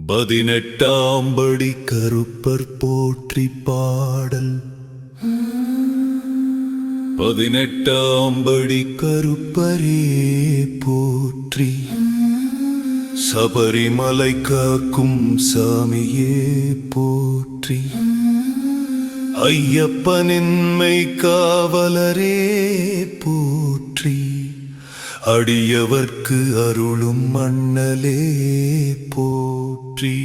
பதினெட்டாம் படி கருப்பர் போற்றி பாடல். பதினெட்டாம் படி கருப்பரே போற்றி, சபரிமலை காக்கும் சாமியே போற்றி, ஐயப்பனின்மை காவலரே போற்றி, அடியவர்க்கு அருளும் மண்ணலே போற்றி.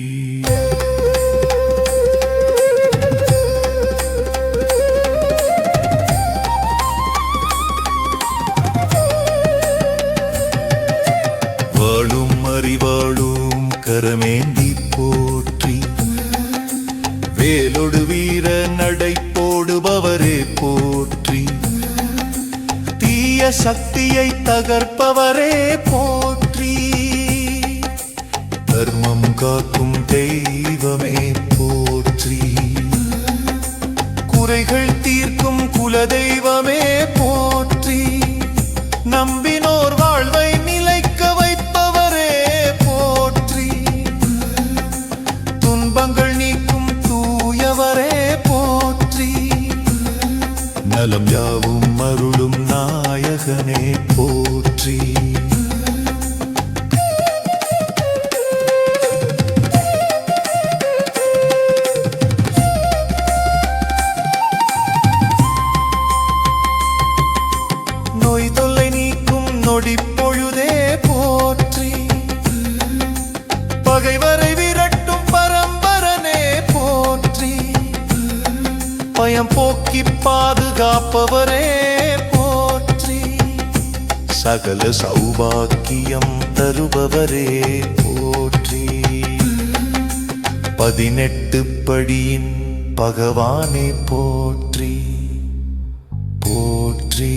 வாழும் அறிவாளும் கரமேந்தி போற்றி, வேலொடு வீர நடை போடுபவரே போற்றி, தீய சக்தியை தகர்ப்பவரே போற்றி, தர்மம் காக்கும் தெய்வமே போற்றி, குறைகள் தீர்க்கும் குலதெய்வமே போற்றி, நம்பினோர் வாழ்வை நிலைக்க வைப்பவரே போற்றி, துன்பங்கள் நீக்கும் தூயவரே போற்றி, நலம் யாவும் அருளும் நாயகனே போற்றி. நோய் தொல்லை நீக்கும் நொடி பொழுதே போற்றி, பகைவரை விரட்டும் பரம்பரனே போற்றி, பயம் போக்கி பாதுகாப்பவரே போற்றி, சகல சௌபாக்கியம் தருபவரே போற்றி, 18 படியின் பகவானே போற்றி போற்றி.